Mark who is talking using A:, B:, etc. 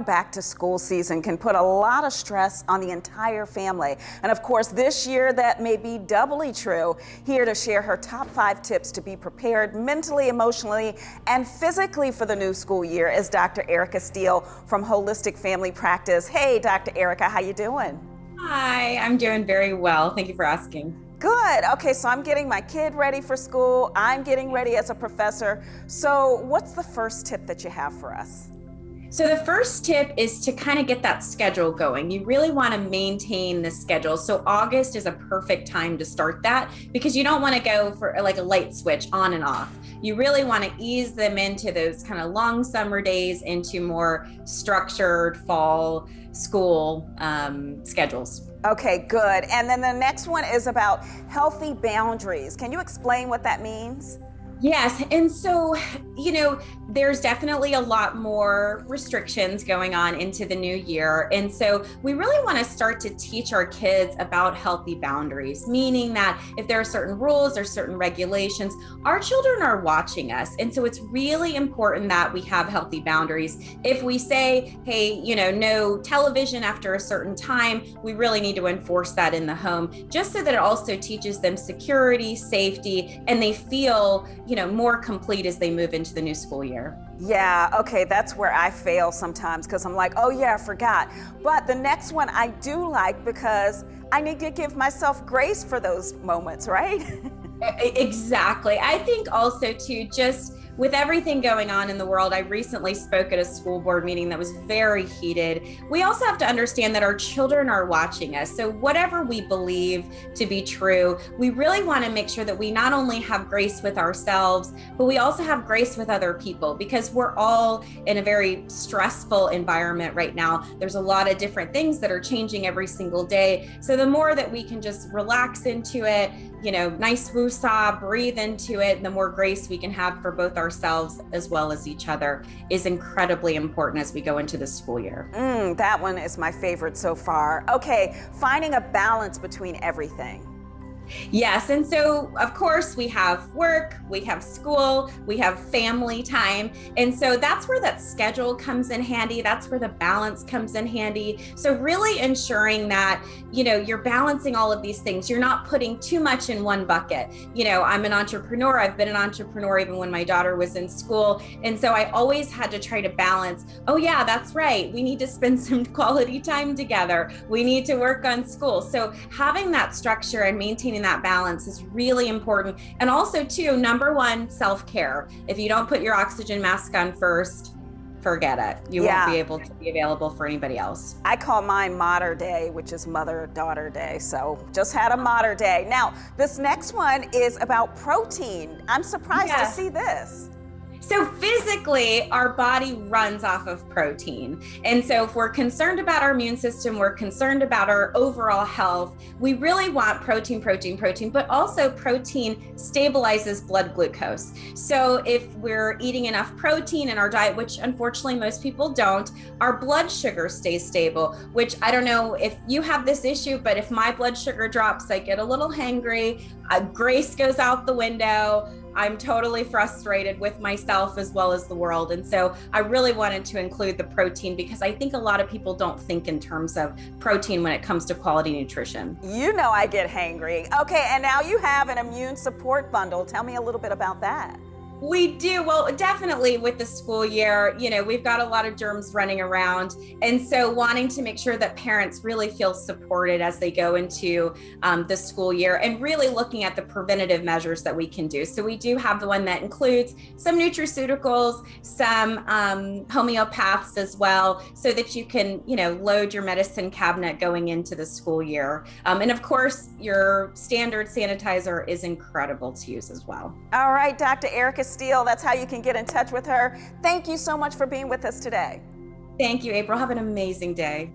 A: back to school season can put a lot of stress on the entire family. And of course, this year that may be doubly true. Here to share her top 5 tips to be prepared mentally, emotionally, and physically for the new school year is Dr. Erica Steele from Holistic Family Practice. Hey, Dr. Erica, how you doing?
B: Hi, I'm doing very well. Thank you for asking.
A: Good. Okay, so I'm getting my kid ready for school. I'm getting ready as a professor. So what's the first tip that you have for us?
B: So the first tip is to kind of get that schedule going. You really want to maintain the schedule. So August is a perfect time to start that because you don't want to go for like a light switch on and off. You really want to ease them into those kind of long summer days into more structured fall school schedules.
A: Okay, good. And then the next one is about healthy boundaries. Can you explain what that means?
B: Yes. And so, there's definitely a lot more restrictions going on into the new year. And so we really want to start to teach our kids about healthy boundaries, meaning that if there are certain rules or certain regulations, our children are watching us. And so it's really important that we have healthy boundaries. If we say, hey, no television after a certain time, we really need to enforce that in the home, just so that it also teaches them security, safety, and they feel, more complete as they move into the new school year.
A: Yeah, okay, that's where I fail sometimes because I'm like, oh yeah, I forgot. But the next one I do like because I need to give myself grace for those moments, right?
B: Exactly. I think also too, just with everything going on in the world, I recently spoke at a school board meeting that was very heated. We also have to understand that our children are watching us. So whatever we believe to be true, we really want to make sure that we not only have grace with ourselves, but we also have grace with other people because we're all in a very stressful environment right now. There's a lot of different things that are changing every single day. So the more that we can just relax into it, nice woosah, breathe into it, the more grace we can have for both ourselves as well as each other is incredibly important as we go into the school year.
A: That one is my favorite so far. Okay, finding a balance between everything.
B: Yes. And so, of course, we have work, we have school, we have family time. And so that's where that schedule comes in handy. That's where the balance comes in handy. So really ensuring that, you're balancing all of these things. You're not putting too much in one bucket. I'm an entrepreneur. I've been an entrepreneur even when my daughter was in school. And so I always had to try to balance, oh yeah, that's right. We need to spend some quality time together. We need to work on school. So having that structure and maintaining that balance is really important. And also too, number one, self-care. If you don't put your oxygen mask on first, forget it. You won't be able to be available for anybody else.
A: I call mine Mater Day, which is Mother-Daughter Day. So just had a Mater Day. Now, this next one is about protein. I'm surprised to see this.
B: So physically, our body runs off of protein. And so if we're concerned about our immune system, we're concerned about our overall health, we really want protein, but also protein stabilizes blood glucose. So if we're eating enough protein in our diet, which unfortunately most people don't, our blood sugar stays stable, which I don't know if you have this issue, but if my blood sugar drops, I get a little hangry, grace goes out the window. I'm totally frustrated with myself as well as the world. And so I really wanted to include the protein because I think a lot of people don't think in terms of protein when it comes to quality nutrition.
A: I get hangry. Okay, and now you have an immune support bundle. Tell me a little bit about that.
B: We do. Well, definitely with the school year, we've got a lot of germs running around. And so wanting to make sure that parents really feel supported as they go into the school year and really looking at the preventative measures that we can do. So we do have the one that includes some nutraceuticals, some homeopaths as well, so that you can, load your medicine cabinet going into the school year. And of course, your standard sanitizer is incredible to use as well.
A: All right, Dr. Erica Steele, that's how you can get in touch with her. Thank you so much for being with us today.
B: Thank you, April. Have an amazing day.